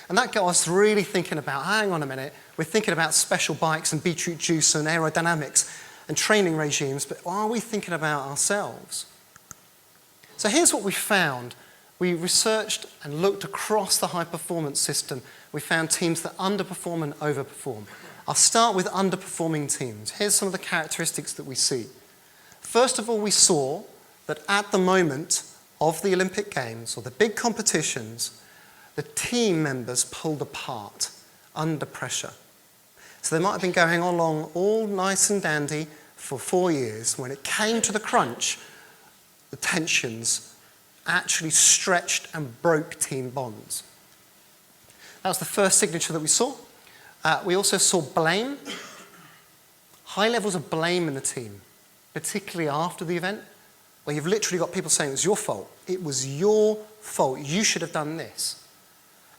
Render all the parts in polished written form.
And that got us really thinking about, hang on a minute, we're thinking about special bikes and beetroot juice and aerodynamics and training regimes, but are we thinking about ourselves? So here's what we found. We researched and looked across the high-performance system. We found teams that underperform and overperform. I'll start with underperforming teams. Here's some of the characteristics that we see. First of all, we saw that at the moment of the Olympic Games, or the big competitions, the team members pulled apart under pressure. So they might have been going along all nice and dandy for 4 years. When it came to the crunch, the tensions actually stretched and broke team bonds. That was the first signature that we saw. We also saw blame, high levels of blame in the team, particularly after the event, where you've literally got people saying it was your fault. It was your fault. You should have done this.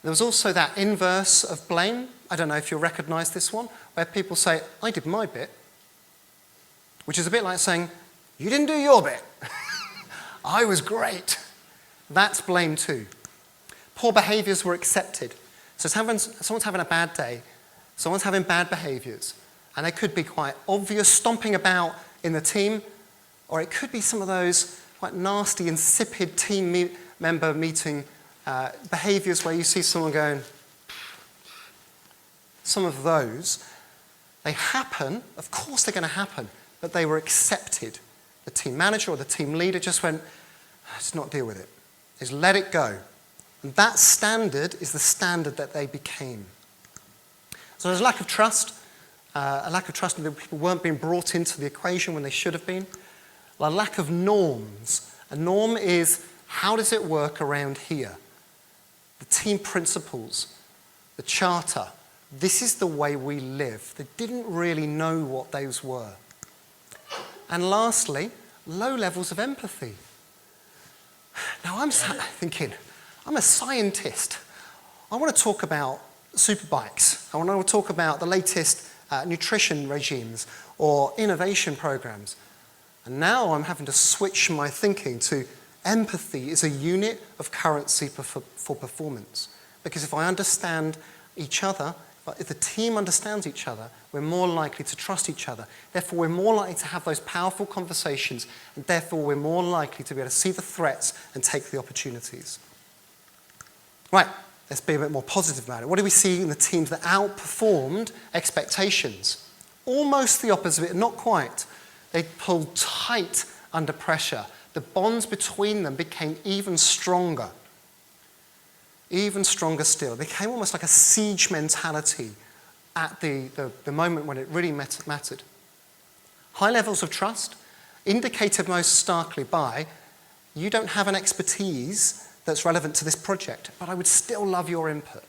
There was also that inverse of blame. I don't know if you'll recognize this one, where people say, I did my bit, which is a bit like saying, you didn't do your bit. I was great. That's blame too. Poor behaviors were accepted. So someone's having a bad day, someone's having bad behaviors, and they could be quite obvious, stomping about in the team, or it could be some of those quite nasty, insipid team member meeting behaviors where you see someone going, some of those, they happen, of course they're going to happen, but they were accepted. The team manager or the team leader just went, let's not deal with it. Just let it go. And that standard is the standard that they became. So there's a lack of trust in that people weren't being brought into the equation when they should have been. A lack of norms. A norm is, how does it work around here? The team principles, the charter. This is the way we live. They didn't really know what those were. And lastly, low levels of empathy. Now I'm thinking, I'm a scientist. I want to talk about superbikes. I want to talk about the latest nutrition regimes or innovation programs. And now I'm having to switch my thinking to empathy is a unit of currency for performance. Because if I understand each other, if the team understands each other, we're more likely to trust each other. Therefore, we're more likely to have those powerful conversations, and therefore we're more likely to be able to see the threats and take the opportunities. Right, let's be a bit more positive about it. What do we see in the teams that outperformed expectations? Almost the opposite, not quite. They pulled tight under pressure. The bonds between them became even stronger. Even stronger still. They became almost like a siege mentality at the moment when it really mattered. High levels of trust, indicated most starkly by, you don't have an expertise that's relevant to this project, but I would still love your input.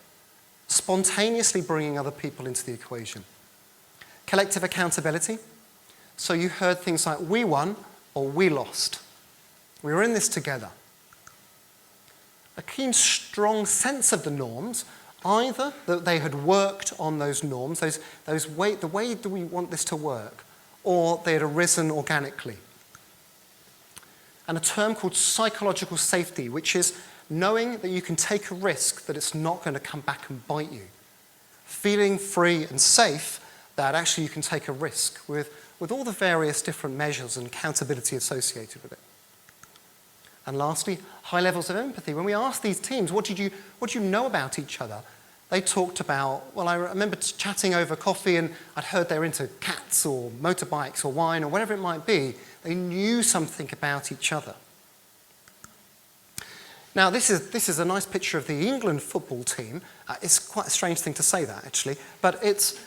Spontaneously bringing other people into the equation. Collective accountability. So you heard things like, we won or we lost. We were in this together. A keen, strong sense of the norms, either that they had worked on those norms, the way that we want this to work, or they had arisen organically. And a term called psychological safety, which is knowing that you can take a risk, that it's not going to come back and bite you. Feeling free and safe that actually you can take a risk with all the various different measures and accountability associated with it. And lastly, high levels of empathy. When we asked these teams, what do you know about each other? They talked about, well, I remember chatting over coffee and I'd heard they're into cats or motorbikes or wine or whatever it might be. They knew something about each other. Now, this is a nice picture of the England football team. It's quite a strange thing to say that, actually, but it's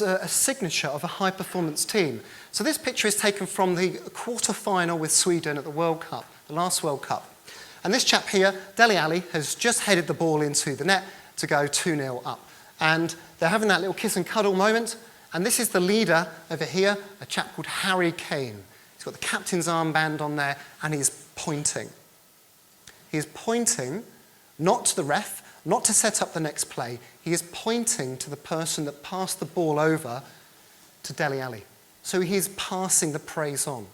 a signature of a high-performance team. So this picture is taken from the quarter-final with Sweden at the World Cup, the last World Cup. And this chap here, Dele Alli, has just headed the ball into the net to go 2-0 up. And they're having that little kiss and cuddle moment. And this is the leader over here, a chap called Harry Kane. He's got the captain's armband on there, and he's pointing. He is pointing not to the ref, not to set up the next play. He is pointing to the person that passed the ball over to Dele Alli. So he is passing the praise on.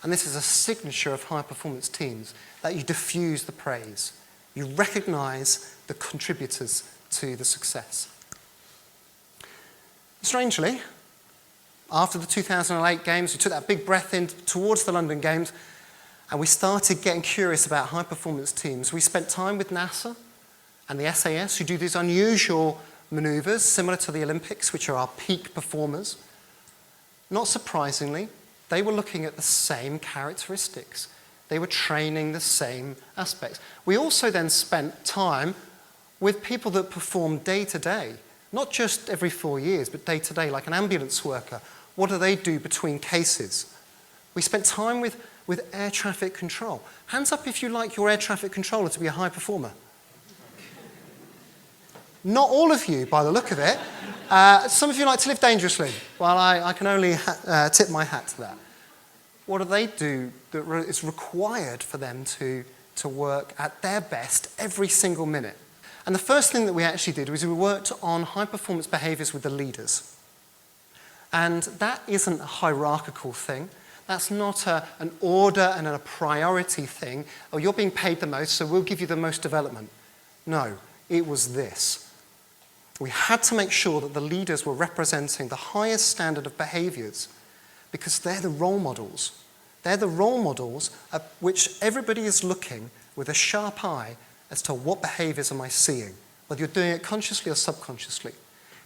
And this is a signature of high-performance teams, that you diffuse the praise. You recognize the contributors to the success. Strangely, after the 2008 games, we took that big breath in towards the London Games, and we started getting curious about high-performance teams. We spent time with NASA and the SAS, who do these unusual maneuvers similar to the Olympics, which are our peak performers. Not surprisingly, they were looking at the same characteristics. They were training the same aspects. We also then spent time with people that perform day to day, not just every 4 years, but day to day, like an ambulance worker. What do they do between cases? We spent time with air traffic control. Hands up if you like your air traffic controller to be a high performer. Not all of you, by the look of it. Some of you like to live dangerously. Well, I can only tip my hat to that. What do they do that is required for them to work at their best every single minute? And the first thing that we actually did was we worked on high-performance behaviors with the leaders. And that isn't a hierarchical thing. That's not an order and a priority thing. Oh, you're being paid the most, so we'll give you the most development. No, it was this. We had to make sure that the leaders were representing the highest standard of behaviors because they're the role models. They're the role models at which everybody is looking with a sharp eye as to what behaviors am I seeing, whether you're doing it consciously or subconsciously.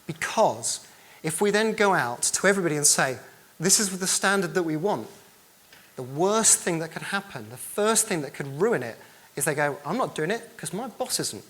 Because if we then go out to everybody and say, this is the standard that we want, the worst thing that could happen, the first thing that could ruin it, is they go, I'm not doing it because my boss isn't.